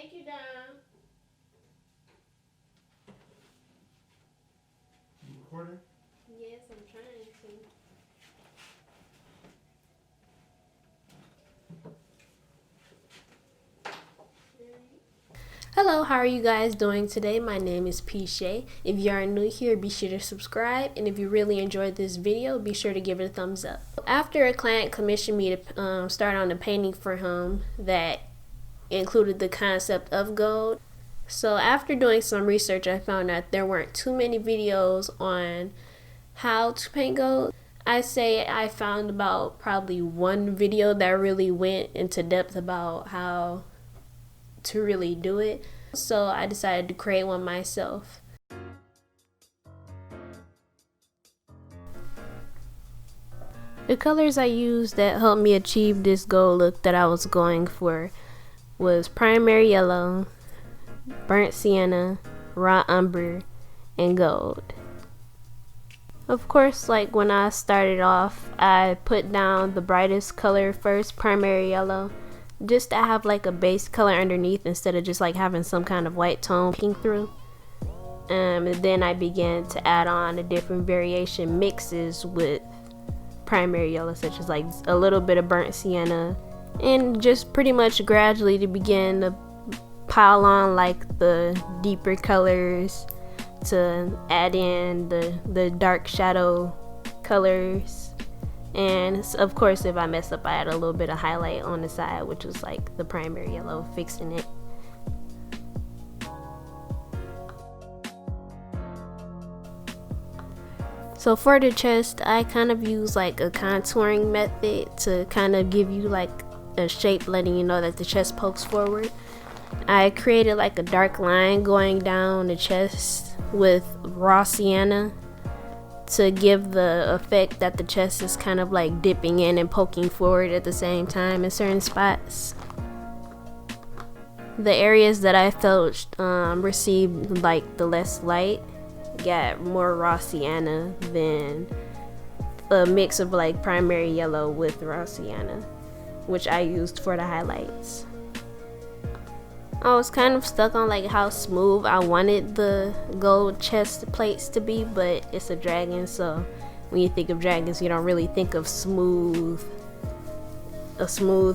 Take you down. You recording? Yes, I'm trying to. Hello, how are you guys doing today? My name is Peachay. If you are new here, be sure to subscribe, and if you really enjoyed this video, be sure to give it a thumbs up. After a client commissioned me to start on a painting for him that included the concept of gold. So after doing some research, I found out there weren't too many videos on how to paint gold. I say I found about probably one video that really went into depth about how to really do it. So I decided to create one myself. The colors I used that helped me achieve this gold look that I was going for was primary yellow, burnt sienna, raw umber, and gold. Of course, like when I started off, I put down the brightest color first, primary yellow, just to have like a base color underneath instead of just like having some kind of white tone peeking through. And then I began to add on a different variation mixes with primary yellow, such as like a little bit of burnt sienna, and just pretty much gradually to begin to pile on like the deeper colors to add in the dark shadow colors. And of course, if I mess up, I add a little bit of highlight on the side, which was like the primary yellow, fixing it. So for the chest, I kind of use like a contouring method to kind of give you like a shape, letting you know that the chest pokes forward. I created like a dark line going down the chest with raw sienna to give the effect that the chest is kind of like dipping in and poking forward at the same time in certain spots. The areas that I felt received like the less light got more raw sienna than a mix of like primary yellow with raw sienna, which I used for the highlights. I was kind of stuck on like how smooth I wanted the gold chest plates to be, but it's a dragon, so when you think of dragons, you don't really think of a smooth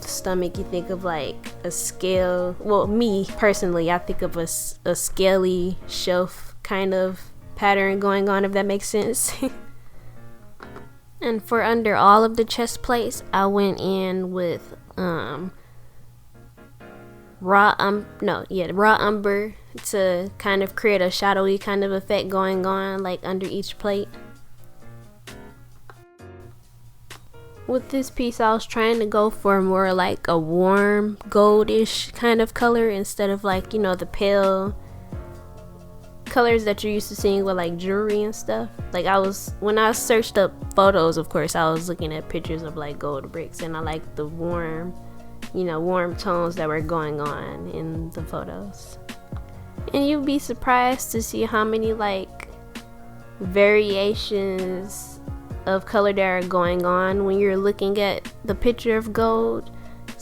stomach. You think of like a scale. Well, me personally, I think of a scaly shelf kind of pattern going on, if that makes sense. And for under all of the chest plates, I went in with raw umber to kind of create a shadowy kind of effect going on like under each plate. With this piece, I was trying to go for more like a warm goldish kind of color instead of like, you know, the pale colors that you're used to seeing with like jewelry and stuff. Like when I searched up photos, of course I was looking at pictures of like gold bricks, and I like the warm tones that were going on in the photos. And you'll be surprised to see how many like variations of color that are going on when you're looking at the picture of gold.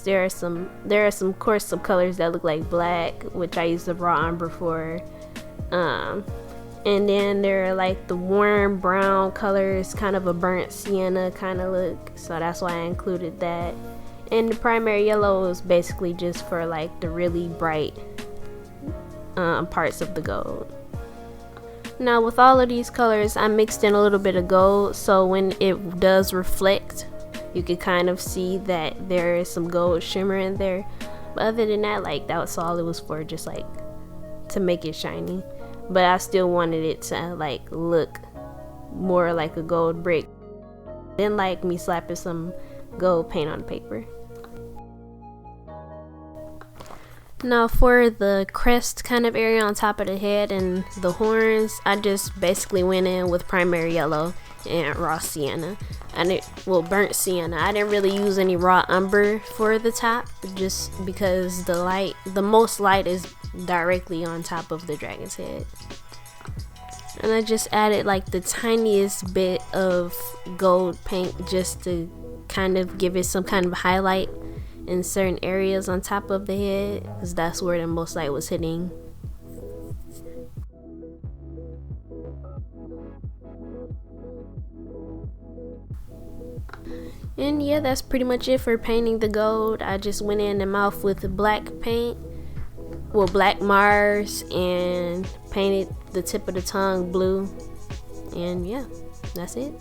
There are some of course some colors that look like black, which I use the raw umber for. And then there are like the warm brown colors, kind of a burnt sienna kind of look, so that's why I included that. And the primary yellow is basically just for like the really bright parts of the gold. Now with all of these colors, I mixed in a little bit of gold, so when it does reflect, you can kind of see that there is some gold shimmer in there. But other than that, like that was all it was for, just like to make it shiny. But I still wanted it to like look more like a gold brick than like me slapping some gold paint on paper. Now for the crest kind of area on top of the head and the horns, I just basically went in with primary yellow and raw sienna. Burnt sienna. I didn't really use any raw umber for the top, just because the most light is directly on top of the dragon's head. And I just added like the tiniest bit of gold paint just to kind of give it some kind of highlight in certain areas on top of the head, because that's where the most light was hitting. And yeah, that's pretty much it for painting the gold. I just went in the mouth with black paint, well, black Mars, and painted the tip of the tongue blue. And yeah, that's it.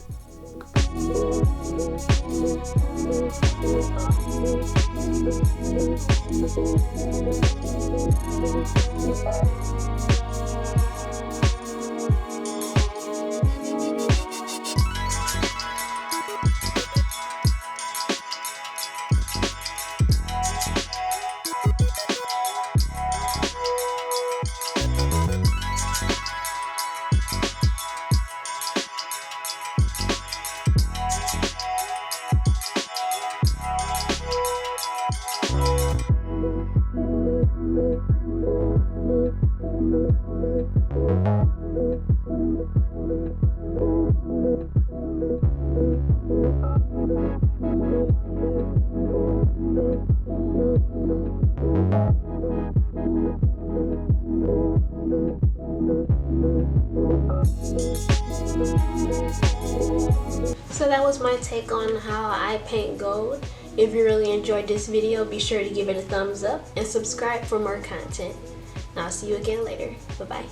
So that was my take on how I paint gold. If you really enjoyed this video, be sure to give it a thumbs up and subscribe for more content. And I'll see you again later. Bye bye.